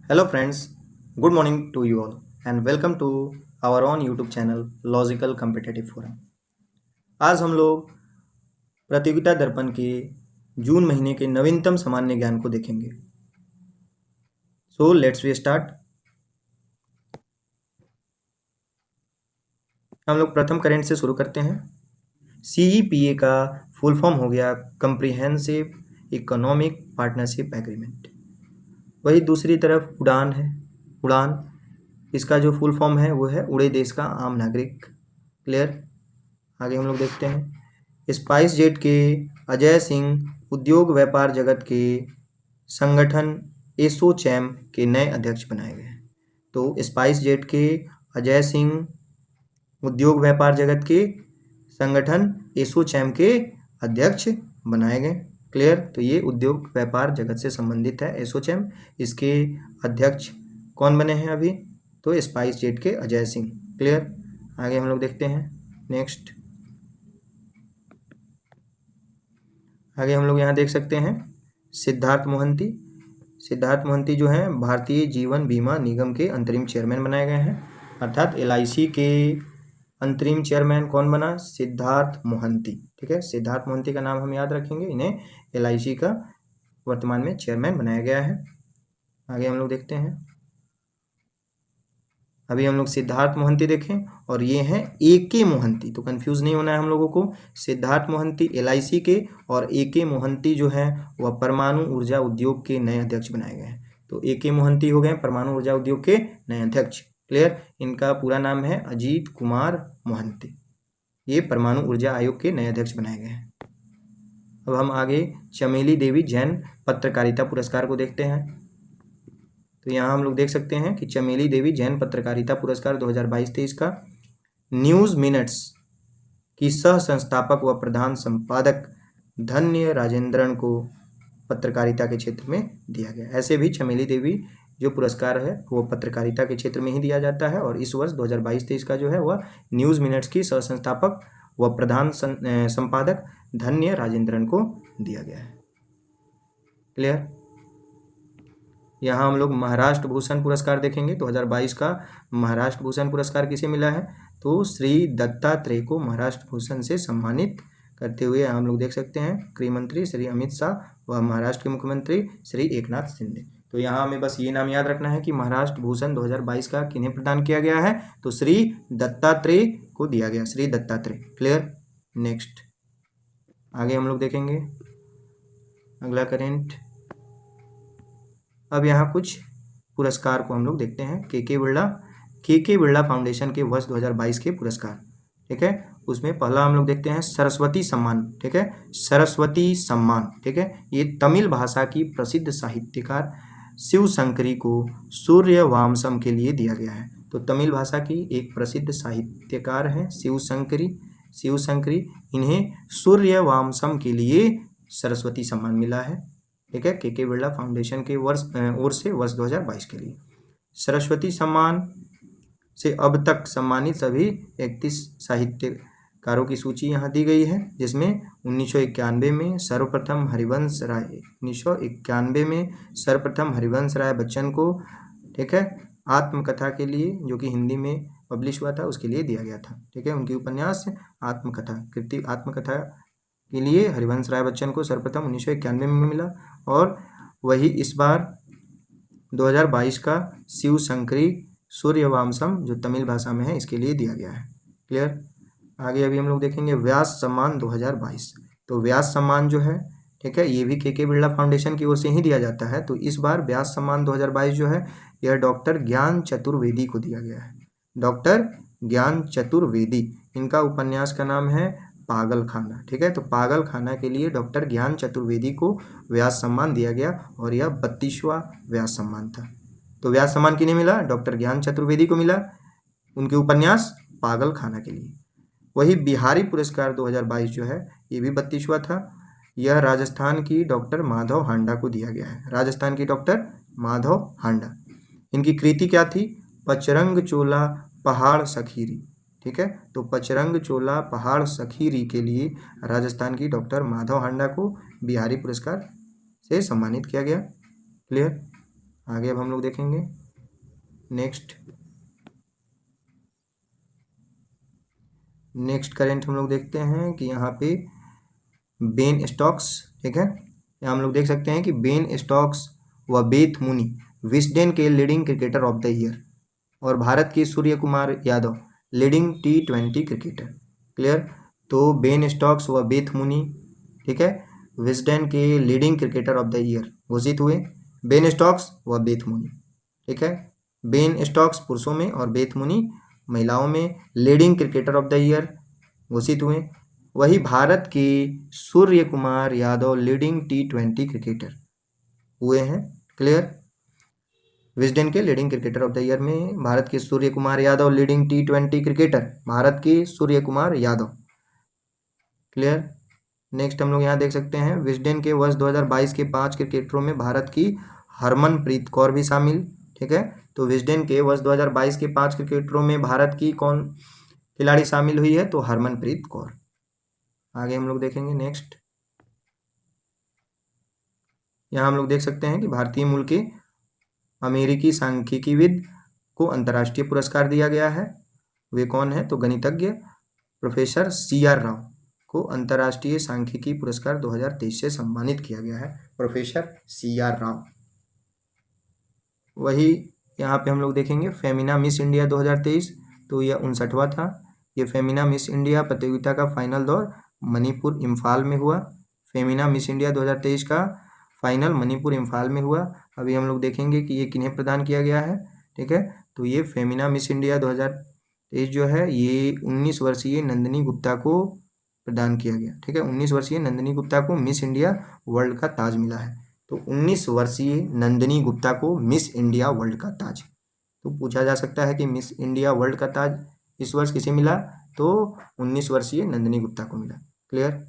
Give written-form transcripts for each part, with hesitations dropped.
Hello friends, good morning to you all and welcome to our own YouTube channel Logical Competitive Forum। आज हम लोग प्रतियोगिता दर्पण के जून महीने के नवीनतम सामान्य ज्ञान को देखेंगे। So let's we start. हम लोग प्रथम करेंट से शुरू करते हैं। CEPA का फुल फॉर्म हो गया कंप्रिहेंसिव इकोनॉमिक पार्टनरशिप एग्रीमेंट। वही दूसरी तरफ उड़ान है। उड़ान इसका जो फुल फॉर्म है वो है उड़े देश का आम नागरिक। क्लियर। आगे हम लोग देखते हैं स्पाइस जेट के अजय सिंह उद्योग व्यापार जगत के संगठन एसोचैम के नए अध्यक्ष बनाए गए। तो स्पाइस जेट के अजय सिंह उद्योग व्यापार जगत के संगठन एसोचैम के अध्यक्ष बनाए गए। क्लियर। तो ये उद्योग व्यापार जगत से संबंधित है एसोचैम। इसके अध्यक्ष कौन बने हैं अभी? तो स्पाइस जेट के अजय सिंह। क्लियर। आगे हम लोग देखते हैं नेक्स्ट। आगे हम लोग यहाँ देख सकते हैं सिद्धार्थ मोहंती। सिद्धार्थ मोहंती जो हैं भारतीय जीवन बीमा निगम के अंतरिम चेयरमैन बनाए गए हैं। अर्थात LIC के अंतरिम चेयरमैन कौन बना? सिद्धार्थ मोहंती। ठीक है, सिद्धार्थ मोहंती का नाम हम याद रखेंगे। इन्हें LIC का वर्तमान में चेयरमैन बनाया गया है। आगे हम लोग देखते हैं। अभी हम लोग सिद्धार्थ मोहंती देखें और ये हैं AK मोहंती। तो कंफ्यूज नहीं होना है हम लोगों को। सिद्धार्थ मोहंती LIC के और AK मोहंती जो है वह परमाणु ऊर्जा उद्योग के नए अध्यक्ष बनाए गए हैं। तो AK मोहंती हो गए परमाणु ऊर्जा उद्योग के नए अध्यक्ष। क्लियर। इनका पूरा नाम है अजीत कुमार मोहंती। ये परमाणु ऊर्जा आयोग के नए अध्यक्ष बनाए गए हैं। अब हम आगे चमेली देवी जैन पत्रकारिता पुरस्कार को देखते हैं। तो यहाँ हम लोग देख सकते हैं कि चमेली देवी जैन पत्रकारिता पुरस्कार 2022-23 का न्यूज़ मिनट्स की सह संस्थापक व प्रधान संपादक धन्य राजेंद्रन को पत्रकारिता के क्षेत्र में दिया गया। ऐसे भी चमेली देवी जो पुरस्कार है वो पत्रकारिता के क्षेत्र में ही दिया जाता है और इस वर्ष 2022-23 का जो है वह न्यूज़ मिनट्स की सह संस्थापक व प्रधान संपादक धन्य राजेंद्रन को दिया गया है। क्लियर। यहाँ हम लोग महाराष्ट्र भूषण पुरस्कार देखेंगे। 2022 का महाराष्ट्र भूषण पुरस्कार किसे मिला है? तो श्री दत्तात्रेय को महाराष्ट्र भूषण से सम्मानित करते हुए हम लोग देख सकते हैं गृह मंत्री श्री अमित शाह व महाराष्ट्र के मुख्यमंत्री श्री एकनाथ शिंदे। तो यहाँ हमें बस ये नाम याद रखना है कि महाराष्ट्र भूषण 2022 का किन्हें प्रदान किया गया है? तो श्री दत्तात्रेय को दिया गया, श्री दत्तात्रेय। क्लियर। नेक्स्ट आगे हम लोग देखेंगे अगला करेंट। अब यहाँ कुछ पुरस्कार को हम लोग देखते हैं। के बिरला फाउंडेशन के वर्ष 2022 के पुरस्कार। ठीक है, उसमें पहला हम लोग देखते हैं सरस्वती सम्मान। ठीक है, सरस्वती सम्मान। ठीक है, ये तमिल भाषा की प्रसिद्ध साहित्यकार शिवशंकरी को सूर्यवंशम के लिए दिया गया है। तो तमिल भाषा की एक प्रसिद्ध साहित्यकार हैं शिवशंकरी। इन्हें सूर्यवंशम के लिए सरस्वती सम्मान मिला है। ठीक है, के बिरला फाउंडेशन के ओर से वर्ष 2022 के लिए सरस्वती सम्मान से अब तक सम्मानित सभी 31 साहित्यकारों की सूची यहाँ दी गई है, जिसमें 1991 में सर्वप्रथम हरिवंश राय बच्चन को, ठीक है, आत्मकथा के लिए, जो कि हिंदी में पब्लिश हुआ था, उसके लिए दिया गया था। ठीक है, उनकी उपन्यास आत्मकथा के लिए हरिवंश राय बच्चन को सर्वप्रथम 1991 में मिला और वही इस बार 2022 का शिवशंकरी सूर्यवंशम जो तमिल भाषा में है इसके लिए दिया गया है। क्लियर। आगे अभी हम लोग देखेंगे व्यास सम्मान 2022। तो व्यास सम्मान जो है, ठीक है, ये भी के बिरला फाउंडेशन की ओर से ही दिया जाता है। तो इस बार व्यास सम्मान 2022 जो है यह डॉक्टर ज्ञान चतुर्वेदी को दिया गया है। डॉक्टर ज्ञान चतुर्वेदी, इनका उपन्यास का नाम है पागल खाना। ठीक है, तो पागल खाना के लिए डॉक्टर ज्ञान चतुर्वेदी को व्यास सम्मान दिया गया और यह 32वां व्यास सम्मान था। तो व्यास सम्मान किन्हें मिला? डॉक्टर ज्ञान चतुर्वेदी को मिला, उनके उपन्यास पागल खाना के लिए। वही बिहारी पुरस्कार 2022 जो है ये भी 32वां था। यह राजस्थान की डॉक्टर माधव हांडा को दिया गया है। राजस्थान की डॉक्टर माधव हांडा, इनकी कृति क्या थी? पचरंग चोला पहाड़ सखीरी। ठीक है, तो पचरंग चोला पहाड़ सखीरी के लिए राजस्थान की डॉक्टर माधव हांडा को बिहारी पुरस्कार से सम्मानित किया गया। क्लियर। आगे अब हम लोग देखेंगे नेक्स्ट करेंट हम लोग देखते हैं कि यहाँ पे बेन स्टोक्स, ठीक है, यहाँ हम लोग देख सकते हैं कि बेन स्टोक्स व बेथ मुनी विस्डेन के leading cricketer of the year, और भारत के Surya Kumar Yadav leading T20 cricketer. Clear. तो बेन स्टोक्स व बेथ मुनी, ठीक है, विस्डेन के leading cricketer of the year घोषित हुए। बेन स्टोक्स व बेथ मुनी, ठीक है, बेन स्टोक्स पुरुषों में और बेथ मुनी महिलाओं में leading cricketer of the year घोषित हुए। वही भारत के Surya Kumar Yadav leading T20 cricketer हुए हैं। क्लियर। विस्डेन के leading cricketer of the year में भारत के Surya Kumar Yadav leading T20 cricketer, Bharat के सूर्य कुमार यादव। क्लियर। नेक्स्ट हम लोग यहाँ देख सकते हैं विस्डेन के वर्ष 2022 के 5 क्रिकेटरों में भारत की हरमनप्रीत कौर भी शामिल, ठीक है। तो विस्डेन के वर्ष 2022 के 5 क्रिकेटरों में भारत की कौन खिलाड़ी शामिल हुई है? तो हरमनप्रीत कौर। आगे हम लोग देखेंगे नेक्स्ट, यहाँ हम लोग देख सकते हैं कि भारतीय मूल के अमेरिकी सांख्यिकीविद को अंतर्राष्ट्रीय पुरस्कार दिया गया है। वे कौन है? तो गणितज्ञ प्रोफेसर CR राव को अंतर्राष्ट्रीय सांख्यिकी पुरस्कार 2023 से सम्मानित किया गया है, प्रोफेसर CR राव। वही यहाँ पे हम लोग देखेंगे फेमिना मिस इंडिया 2023, तो यह 59वां था। ये फेमिना मिस इंडिया प्रतियोगिता का फाइनल दौर मणिपुर इम्फाल में हुआ। फेमिना मिस इंडिया 2023 का फाइनल मणिपुर इम्फाल में हुआ। अभी हम लोग देखेंगे कि ये किन्हें प्रदान किया गया है, ठीक है। तो ये फेमिना मिस इंडिया 2023 जो है ये 19 वर्षीय नंदिनी गुप्ता को प्रदान किया गया, ठीक है। 19 वर्षीय नंदिनी गुप्ता को मिस इंडिया वर्ल्ड का ताज मिला है। तो 19 वर्षीय नंदिनी गुप्ता को मिस इंडिया वर्ल्ड का ताज। तो पूछा जा सकता है कि मिस इंडिया वर्ल्ड का ताज इस वर्ष किसे मिला? तो 19 वर्षीय नंदिनी गुप्ता को मिला। क्लियर।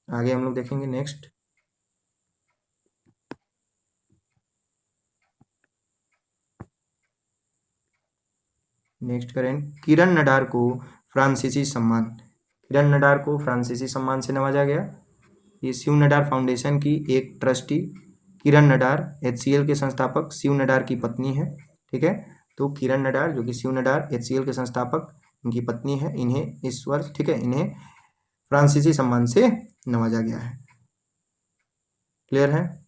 आगे हम लोग देखेंगे नेक्स्ट करेंट किरण नडार को फ्रांसीसी सम्मान, किरण नडार को फ्रांसीसी सम्मान से नवाजा गया। ये शिव नडार फाउंडेशन की एक ट्रस्टी किरण नडार HCL के संस्थापक शिव नडार की पत्नी है, ठीक है। तो किरण नडार जो कि शिव नडार HCL के संस्थापक इनकी पत्नी है, इन्हें इस वर्ष, ठीक है, इन्हें फ्रांसीसी सम्मान से नवाजा गया है। क्लियर है।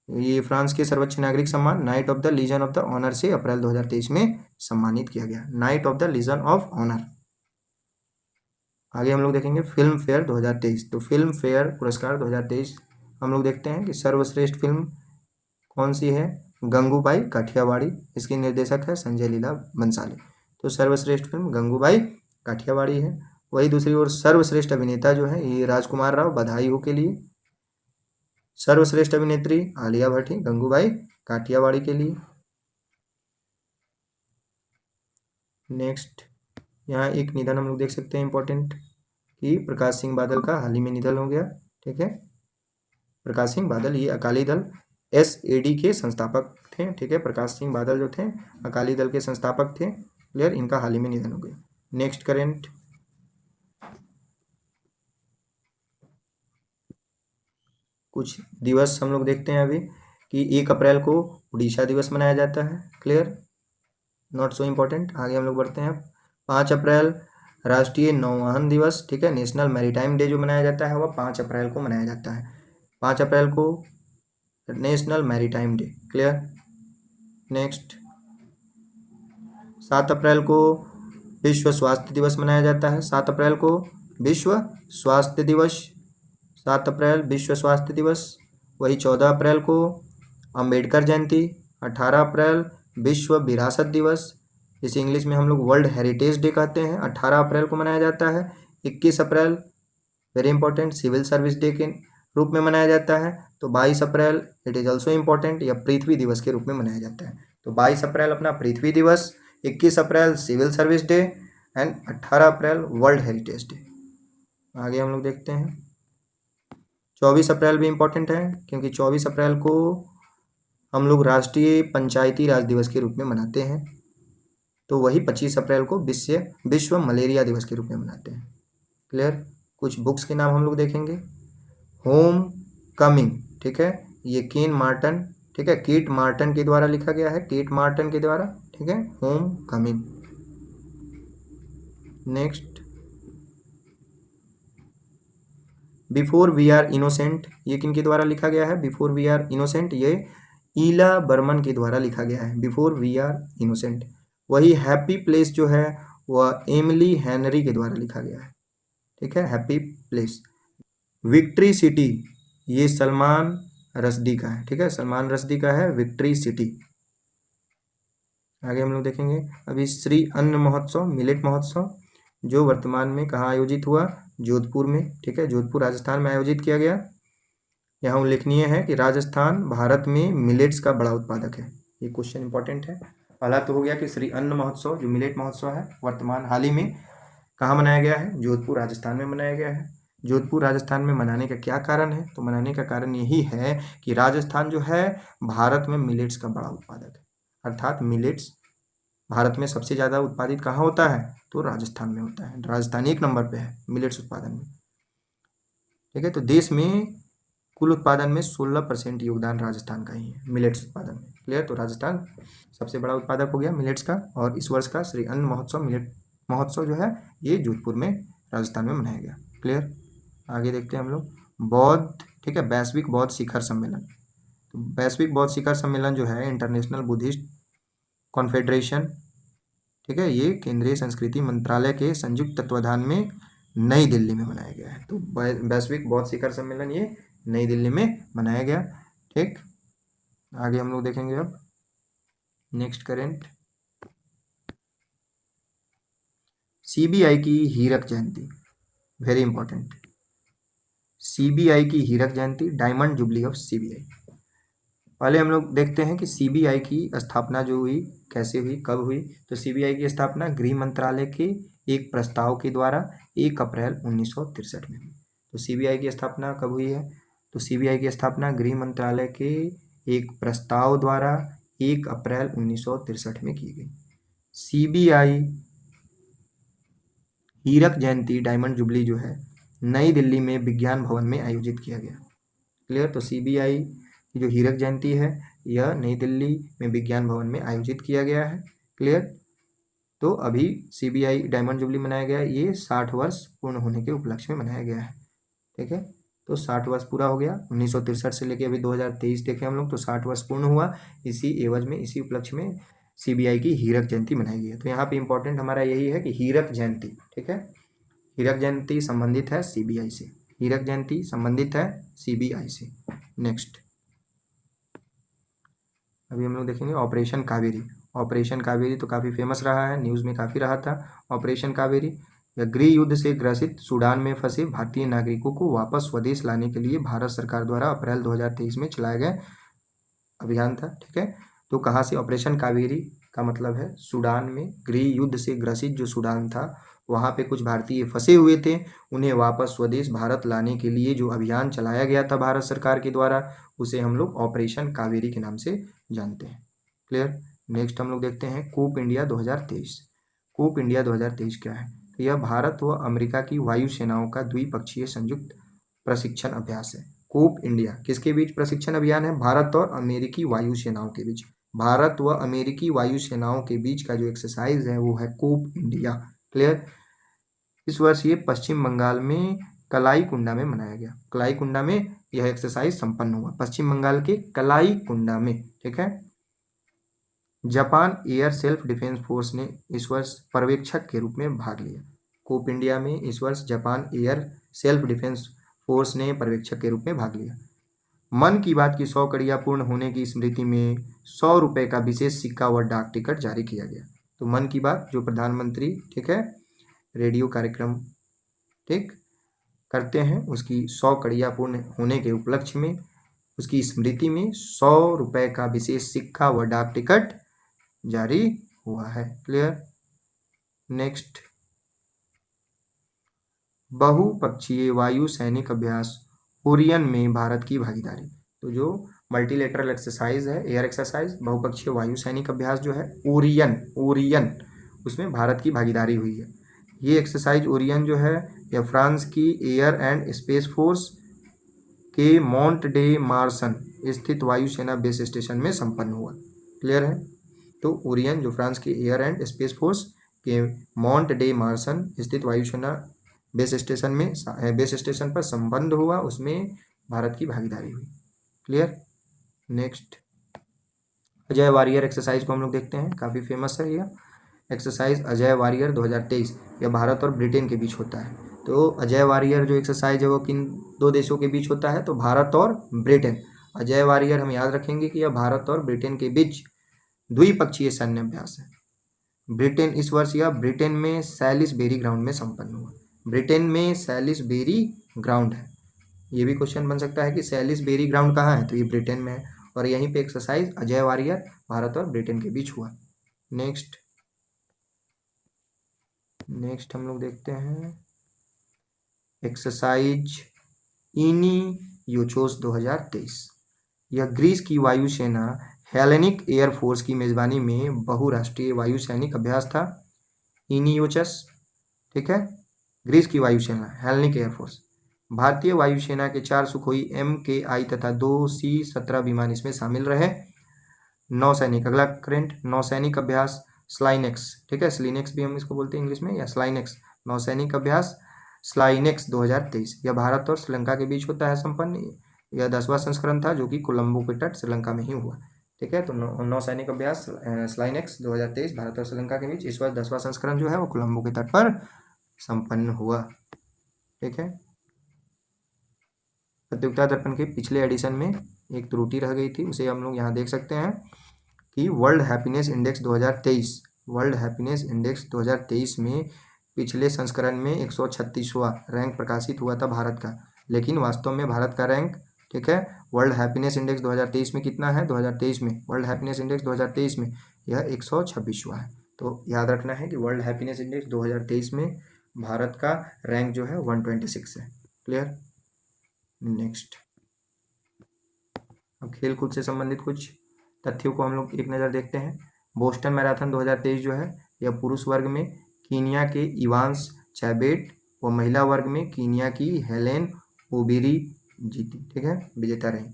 ये फ्रांस के सर्वोच्च नागरिक सम्मान knight of the legion of the honour से अप्रैल 2023 में सम्मानित किया गया, knight of the legion of honour. आगे हम लोग देखेंगे फिल्म फेयर 2023। तो फिल्म फेयर पुरस्कार 2023 हम लोग देखते हैं कि सर्वश्रेष्ठ फिल्म कौन सी है? गंगूबाई काठियावाड़ी। इसकी निर्देशक है संजय लीला बंसाली। तो सर्वश्रेष्ठ फिल्म गंगूबाई काठियावाड़ी है। वही दूसरी ओर सर्वश्रेष्ठ अभिनेता जो है ये राजकुमार राव, बधाई हो के लिए। सर्वश्रेष्ठ अभिनेत्री आलिया भट्ट, गंगूबाई काठियावाड़ी के लिए। नेक्स्ट यहाँ एक निधन हम लोग देख सकते हैं इंपॉर्टेंट कि प्रकाश सिंह बादल का हाल ही में निधन हो गया, ठीक है। प्रकाश सिंह बादल ये अकाली दल SAD के संस्थापक थे, ठीक है। प्रकाश सिंह बादल जो थे अकाली दल के संस्थापक थे। क्लियर। इनका हाल ही में निधन हो गया। नेक्स्ट करेंट कुछ दिवस हम लोग देखते हैं अभी कि 1 अप्रैल को उड़ीसा दिवस मनाया जाता है। Clear, not so important. आगे हम लोग बढ़ते हैं। 5 अप्रैल राष्ट्रीय नौवहन दिवस, ठीक है, नेशनल मैरीटाइम डे जो मनाया जाता है वह 5 अप्रैल को मनाया जाता है। 5 अप्रैल को national maritime day. Clear. Next 7 अप्रैल को विश्व स्वास्थ्य दिवस मनाया जाता है। 7 अप्रैल को विश्व स्वास्थ्य दिवस, 7 अप्रैल विश्व स्वास्थ्य दिवस। वही 14 अप्रैल को अंबेडकर जयंती। 18 अप्रैल विश्व विरासत दिवस, इसे इंग्लिश में हम लोग वर्ल्ड हेरिटेज डे कहते हैं, 18 अप्रैल को मनाया जाता है। 21 April very important civil service day के रूप में मनाया जाता है। तो 22 April it is also important, या पृथ्वी दिवस के रूप में मनाया जाता है। तो 22 अप्रैल अपना पृथ्वी दिवस, 21 April civil service day and 18 April world heritage day. आगे हम लोग देखते हैं 24 अप्रैल भी इम्पॉर्टेंट है, क्योंकि 24 अप्रैल को हम लोग राष्ट्रीय पंचायती राज दिवस के रूप में मनाते हैं। तो वही 25 अप्रैल को विश्व मलेरिया दिवस के रूप में मनाते हैं। क्लियर। कुछ बुक्स के नाम हम लोग देखेंगे। होम कमिंग, ठीक है, ये केन मार्टन, ठीक है, केट मार्टन के द्वारा लिखा गया है, केट मार्टन के द्वारा, ठीक है, home coming. Next, before we are innocent, ये किन के द्वारा लिखा गया है? बिफोर वी आर इनोसेंट, ये ईला बर्मन के द्वारा लिखा गया है, बिफोर वी आर इनोसेंट। वही हैप्पी प्लेस जो है वह एमिली हेनरी के द्वारा लिखा गया है, ठीक है, हैप्पी प्लेस। विक्ट्री सिटी, ये सलमान रश्दी का है, ठीक है, सलमान रश्दी का है विक्ट्री सिटी। आगे हम लोग देखेंगे अभी श्री अन्न महोत्सव, मिलेट महोत्सव, जो वर्तमान में कहाँ आयोजित हुआ? जोधपुर में, ठीक है, जोधपुर राजस्थान में आयोजित किया गया। यहाँ उल्लेखनीय है कि राजस्थान भारत में मिलेट्स का बड़ा उत्पादक है। ये क्वेश्चन इंपॉर्टेंट है। पहला तो हो गया कि श्री अन्न महोत्सव जो मिलेट महोत्सव है वर्तमान हाल ही में कहाँ मनाया गया है? जोधपुर राजस्थान में मनाया गया है। जोधपुर राजस्थान में मनाने का क्या कारण है? तो मनाने का कारण यही है कि राजस्थान जो है भारत में मिलेट्स का बड़ा उत्पादक है, अर्थात मिलेट्स भारत में सबसे ज़्यादा उत्पादित कहाँ होता है? तो राजस्थान में होता है। राजस्थान 1 नंबर पे है मिलेट्स उत्पादन में, ठीक है। तो देश में कुल उत्पादन में 16% योगदान राजस्थान का ही है मिलेट्स उत्पादन में। क्लियर? तो राजस्थान सबसे बड़ा उत्पादक हो गया मिलेट्स का। और इस वर्ष का श्री अन्न महोत्सव, मिलेट महोत्सव जो है ये जोधपुर में राजस्थान में मनाया गया। क्लियर? आगे देखते हैं हम लोग बौद्ध, ठीक है, वैश्विक बौद्ध शिखर सम्मेलन। तो वैश्विक बौद्ध शिखर सम्मेलन जो है इंटरनेशनल बुद्धिस्ट कॉन्फेडरेशन, ठीक है, ये केंद्रीय संस्कृति मंत्रालय के संयुक्त तत्वाधान में नई दिल्ली में मनाया गया है। तो वैश्विक बौद्ध शिखर सम्मेलन ये नई दिल्ली में मनाया गया, ठीक। आगे हम लोग देखेंगे अब नेक्स्ट करेंट, सीबीआई की हीरक जयंती, वेरी इंपॉर्टेंट। सीबीआई की हीरक जयंती, डायमंड जुबली ऑफ सीबीआई। पहले हम लोग देखते हैं कि सीबीआई की स्थापना जो हुई कैसे हुई, कब हुई। तो सीबीआई की स्थापना गृह मंत्रालय के एक प्रस्ताव के द्वारा 1 अप्रैल 1963 में हुई। तो सीबीआई की स्थापना कब हुई है? तो सीबीआई की स्थापना गृह मंत्रालय के एक प्रस्ताव द्वारा 1 अप्रैल 1963 में की गई। सीबीआई हीरक जयंती, डायमंड जुबली जो है नई दिल्ली में विज्ञान भवन में आयोजित किया गया। क्लियर? तो सीबीआई की जो हीरक जयंती है यह नई दिल्ली में विज्ञान भवन में आयोजित किया गया है। क्लियर? तो अभी सीबीआई डायमंड जुबली मनाया गया है, ये 60 वर्ष पूर्ण होने के उपलक्ष्य में मनाया गया है, ठीक है। तो 60 वर्ष पूरा हो गया 1963 से लेके अभी 2023 देखे हम लोग, तो 60 वर्ष पूर्ण हुआ। इसी एवज में, इसी उपलक्ष्य में सीबीआई की हीरक जयंती मनाई गई है। तो यहाँ पे इंपॉर्टेंट हमारा यही है कि हीरक जयंती, ठीक है, हीरक जयंती संबंधित है सीबीआई से, हीरक जयंती संबंधित है सीबीआई से। नेक्स्ट अभी हम लोग देखेंगे ऑपरेशन कावेरी। ऑपरेशन कावेरी तो काफ़ी फेमस रहा है, न्यूज़ में काफ़ी रहा था। ऑपरेशन कावेरी या गृह युद्ध से ग्रसित सूडान में फंसे भारतीय नागरिकों को वापस स्वदेश लाने के लिए भारत सरकार द्वारा अप्रैल 2023 में चलाया गया अभियान था, ठीक है। तो कहाँ से ऑपरेशन कावेरी का मतलब है सूडान में गृह युद्ध से ग्रसित जो सूडान था वहाँ पे कुछ भारतीय फंसे हुए थे, उन्हें वापस स्वदेश भारत लाने के लिए जो अभियान चलाया गया था भारत सरकार के द्वारा उसे हम लोग ऑपरेशन कावेरी के नाम से जानते हैं। क्लियर? नेक्स्ट हम लोग देखते हैं कूप इंडिया 2023। कूप इंडिया 2023 क्या है? तो यह भारत व अमेरिका की वायु सेनाओं का द्विपक्षीय संयुक्त प्रशिक्षण अभ्यास है। कूप इंडिया किसके बीच प्रशिक्षण अभियान है? भारत और अमेरिकी वायु सेनाओं के बीच। भारत व अमेरिकी वायु सेनाओं के बीच का जो एक्सरसाइज है वो है कूप इंडिया। क्लियर? इस वर्ष ये पश्चिम बंगाल में कलाई कुंडा में मनाया गया। कलाई कुंडा में यह एक्सरसाइज संपन्न हुआ, पश्चिम बंगाल के कलाई कुंडा में, ठीक है। Japan air self defence force ने इस वर्ष पर्यवेक्षक के रूप में भाग लिया। कूप इंडिया में इस वर्ष Japan air self defence force ने पर्यवेक्षक के रूप में भाग लिया। मन की बात की 100 कड़ियाँ पूर्ण होने की स्मृति में 100 रुपये का विशेष सिक्का व डाक टिकट जारी किया गया। तो मन की बात जो प्रधानमंत्री, ठीक है, रेडियो कार्यक्रम, ठीक, करते हैं उसकी 100 कड़ियाँ पूर्ण होने के उपलक्ष्य में उसकी स्मृति में 100 रुपये का विशेष सिक्का व डाक टिकट जारी हुआ है। क्लियर? नेक्स्ट बहुपक्षीय वायु सैनिक अभ्यास ओरियन में भारत की भागीदारी। तो जो मल्टीलेटरल एक्सरसाइज है, एयर एक्सरसाइज, बहुपक्षीय वायु सैनिक अभ्यास जो है ओरियन उसमें भारत की भागीदारी हुई है। ये एक्सरसाइज ओरियन जो है यह फ्रांस की एयर एंड स्पेस फोर्स के माउंट डे मार्सन स्थित वायुसेना बेस स्टेशन में संपन्न हुआ। क्लियर है। तो ओरियन जो फ्रांस की एयर एंड स्पेस फोर्स के माउंट डे मार्सन स्थित वायुसेना बेस स्टेशन पर संपन्न हुआ, उसमें भारत की भागीदारी हुई। Clear. Next Ajeya warrior exercise को हम लोग देखते हैं, काफ़ी फेमस है यह एक्सरसाइज अजय वारियर 2023। यह भारत और ब्रिटेन के बीच होता है। तो अजय वारियर जो एक्सरसाइज है वो किन दो देशों के बीच होता है? तो भारत और ब्रिटेन। अजय वारियर हम याद रखेंगे कि यह भारत और ब्रिटेन के बीच द्विपक्षीय सैन्य अभ्यास है। ब्रिटेन इस वर्ष यह ब्रिटेन में सैलिसबेरी ग्राउंड में संपन्न हुआ। ब्रिटेन में सैलिसबेरी ग्राउंड है, ये भी क्वेश्चन बन सकता है कि सैलिसबेरी ग्राउंड कहाँ है? तो ये ब्रिटेन में है, और यहीं पे एक्सरसाइज अजय वारियर भारत और ब्रिटेन के बीच हुआ। नेक्स्ट हम लोग देखते हैं एक्सरसाइज इनियोचोस 2023। यह ग्रीस की वायुसेना हेलेनिक एयरफोर्स की मेजबानी में बहुराष्ट्रीय वायुसैनिक अभ्यास था। इनियोचस, ठीक है, ग्रीस की वायुसेना हेलेनिक एयरफोर्स। भारतीय वायुसेना के 4 सुखोई MKI तथा 2 C-17 विमान इसमें शामिल रहे। नौसैनिक, अगला करेंट नौसैनिक अभ्यास स्लाइनेक्स, ठीक है, स्लाइनेक्स भी हम इसको बोलते हैं इंग्लिश में, या स्लाइनेक्स नौसैनिक अभ्यास स्लाइनेक्स 2023। यह भारत और श्रीलंका के बीच होता है संपन्न। यह 10वां संस्करण था जो कि कोलंबो के तट श्रीलंका में ही हुआ। ठीक है, तो नौसैनिक अभ्यास स्लाइनेक्स 2023 भारत और श्रीलंका के बीच, इस बार 10वां संस्करण जो है वो कोलंबो के तट पर संपन्न हुआ। ठीक है, प्रतियोगिता दर्पण के पिछले एडिशन में एक त्रुटि रह गई थी, उसे हम लोग यहाँ देख सकते हैं कि world happiness index 2023, world happiness index 2023 में पिछले संस्करण में 136वां रैंक प्रकाशित हुआ था भारत का, लेकिन वास्तव में भारत का रैंक, ठीक है, वर्ल्ड हैप्पीनेस इंडेक्स 2023 में कितना है? 2023 में वर्ल्ड हैप्पीनेस इंडेक्स 2023 में यह 126वां है। तो याद रखना है कि वर्ल्ड हैप्पीनेस इंडेक्स 2023 में भारत का रैंक जो है 126 है। क्लियर। नेक्स्ट, अब खेल कूद से संबंधित कुछ तथ्यों को हम लोग एक नज़र देखते हैं। बोस्टन मैराथन 2023 जो है यह पुरुष वर्ग में कीनिया के इवांस चैबेट व महिला वर्ग में कीनिया की हेलेन ओबेरी जीती, ठीक है, विजेता रही।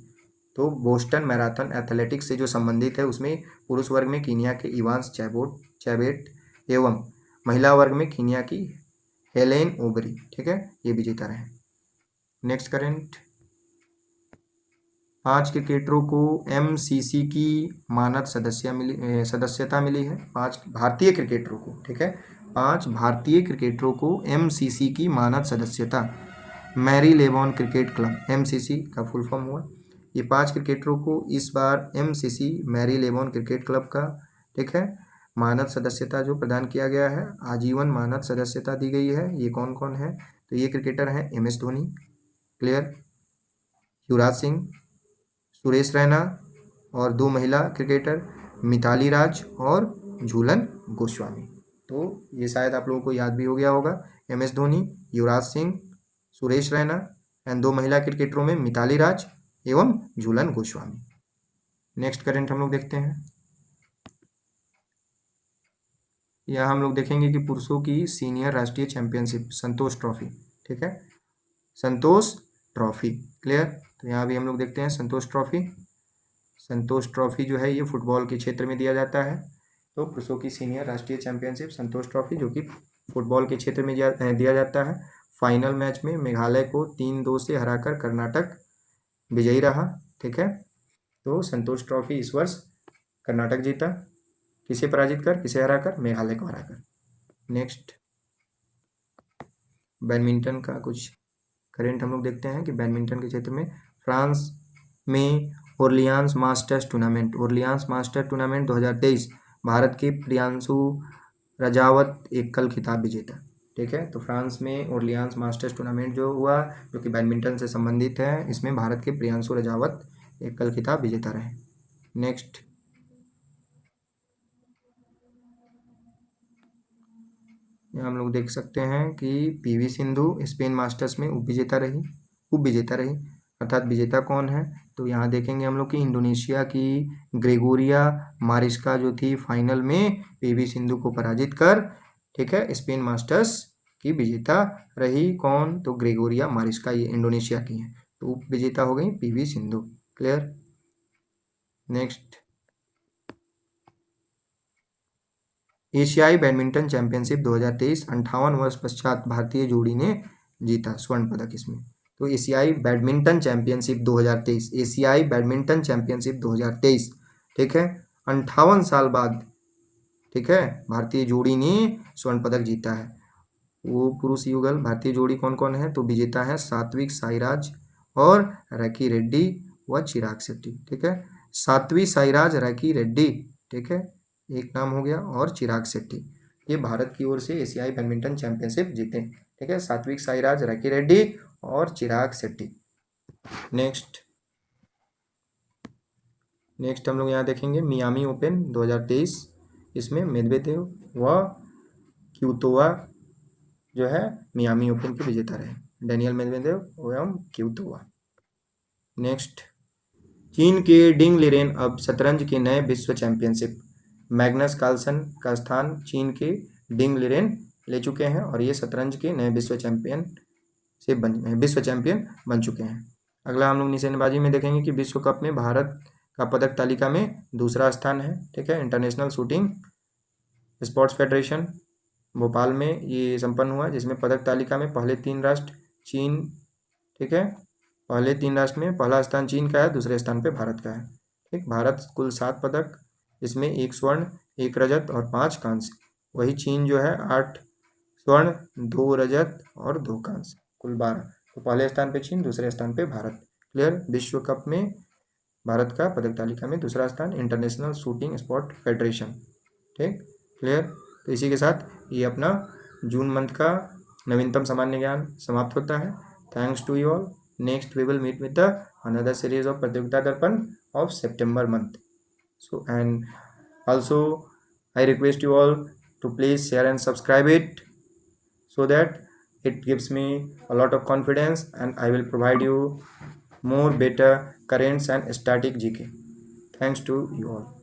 तो बोस्टन मैराथन एथलेटिक्स से जो संबंधित है उसमें पुरुष वर्ग में कीनिया के इवांस चैबेट एवं महिला वर्ग में कीनिया की हेलेन ओबेरी, ठीक है, ये विजेता रहे। नेक्स्ट करेंट, 5 क्रिकेटरों को MCC की मानद सदस्यता मिली है। 5 भारतीय क्रिकेटरों को, ठीक है, 5 भारतीय क्रिकेटरों को MCC की मानद सदस्यता, मैरी लेबॉन क्रिकेट क्लब, MCC का फुल फॉर्म हुआ। ये 5 क्रिकेटरों को इस बार MCC मैरी लेबॉन क्रिकेट क्लब का, ठीक है, मानद सदस्यता जो प्रदान किया गया है, आजीवन मानद सदस्यता दी गई है। ये कौन कौन है? तो ये क्रिकेटर हैं MS धोनी, क्लियर, युवराज सिंह, सुरेश रैना, और 2 महिला क्रिकेटर मिताली राज और झूलन गोस्वामी। तो ये शायद आप लोगों को याद भी हो गया होगा, MS धोनी, युवराज सिंह, सुरेश रैना एंड 2 महिला क्रिकेटरों में मिताली राज एवं झूलन गोस्वामी। नेक्स्ट करेंट हम लोग देखते हैं, यह हम लोग देखेंगे कि पुरुषों की सीनियर राष्ट्रीय चैंपियनशिप संतोष ट्रॉफी, ठीक है, संतोष ट्रॉफी, क्लियर। तो यहाँ भी हम लोग देखते हैं संतोष ट्रॉफी। संतोष ट्रॉफी जो है ये फुटबॉल के क्षेत्र में दिया जाता है। तो पुरुषों की सीनियर राष्ट्रीय चैंपियनशिप संतोष ट्रॉफी जो कि फुटबॉल के क्षेत्र में दिया जाता है। फाइनल मैच में मेघालय को 3-2 से हराकर कर्नाटक विजयी रहा, ठीक है। तो संतोष ट्रॉफी इस वर्ष कर्नाटक जीता, किसे पराजित कर, किसे हराकर? मेघालय को हराकर। नेक्स्ट, बैडमिंटन का कुछ करेंट हम लोग देखते हैं कि बैडमिंटन के क्षेत्र में फ्रांस में ओरलियांस मास्टर्स टूर्नामेंट 2023 भारत के प्रियांशु रजावत एकल खिताब विजेता, ठीक है। तो फ्रांस में ओरलियांस मास्टर्स टूर्नामेंट जो हुआ जो कि बैडमिंटन से संबंधित है, इसमें भारत के प्रियांशु रजावत एकल खिताब विजेता रहे। नेक्स्ट, यहाँ हम लोग देख सकते हैं कि PV सिंधु स्पेन मास्टर्स में उप विजेता रही, अर्थात विजेता कौन है? तो यहाँ देखेंगे हम लोग कि इंडोनेशिया की ग्रेगोरिया मारिस्का जो थी फाइनल में PV सिंधु को पराजित कर, ठीक है, स्पेन मास्टर्स की विजेता रही। कौन? तो ग्रेगोरिया मारिस्का, ये इंडोनेशिया की है। तो उप विजेता हो गई पीवी सिंधु। क्लियर। नेक्स्ट, एशियाई बैडमिंटन चैंपियनशिप 2023 58 वर्ष पश्चात भारतीय जोड़ी ने जीता स्वर्ण पदक इसमें। तो एशियाई बैडमिंटन चैंपियनशिप 2023, एशियाई बैडमिंटन चैंपियनशिप 2023, ठीक है, 58 साल बाद, ठीक है, भारतीय जोड़ी ने स्वर्ण पदक जीता है। वो पुरुष युगल भारतीय जोड़ी कौन कौन है? तो विजेता है सात्विक साईराज और रैकी रेड्डी व चिराग शेट्टी, ठीक है। सात्विक साईराज, रैकी रेड्डी, ठीक है, एक नाम हो गया, और चिराग शेट्टी, ये भारत की ओर से एशियाई बैडमिंटन चैंपियनशिप जीते, ठीक है, सात्विक साईराज, रैकी रेड्डी और चिराग शेट्टी। नेक्स्ट हम लोग यहाँ देखेंगे मियामी ओपन 2023, इसमें मेदवेदेव व क्यूतोवा जो है मियामी ओपन के विजेता रहे, डेनियल मेदवेदेव एवं क्यूतोवा। नेक्स्ट, चीन के डिंग लिरेन अब शतरंज के नए विश्व चैंपियनशिप, मैग्नस कार्लसन का स्थान चीन के डिंग लिरेन ले चुके हैं और ये शतरंज के नए विश्व चैंपियन बन चुके हैं। अगला हम लोग निशानेबाजी में देखेंगे कि विश्व कप में भारत का पदक तालिका में दूसरा स्थान है, ठीक है। International shooting sports federation Bhopal में ये संपन्न हुआ, जिसमें पदक तालिका में पहले 3 राष्ट्र चीन, ठीक है, पहले 3 राष्ट्र में पहला स्थान चीन का है, दूसरे स्थान पे भारत का है, ठीक। भारत कुल 7 पदक, इसमें 1 स्वर्ण, 1 रजत और 5 कांस्य, वही चीन जो है 8 स्वर्ण, 2 रजत और 2 कांस्य, कुल 12। तो पहले स्थान पे चीन, दूसरे स्थान पे भारत। क्लियर। विश्व कप में भारत का पदक तालिका में दूसरा स्थान, इंटरनेशनल शूटिंग स्पोर्ट फेडरेशन, ठीक। क्लियर। तो इसी के साथ ये अपना जून मंथ का नवीनतम सामान्य ज्ञान समाप्त होता है। Thanks to you all. Next we will meet with the another series of Pratiyogita Darpan of September month. So and also I request you all to please share and subscribe it so that it gives me a lot of confidence and I will provide you more better currents and static GK. Thanks to you all.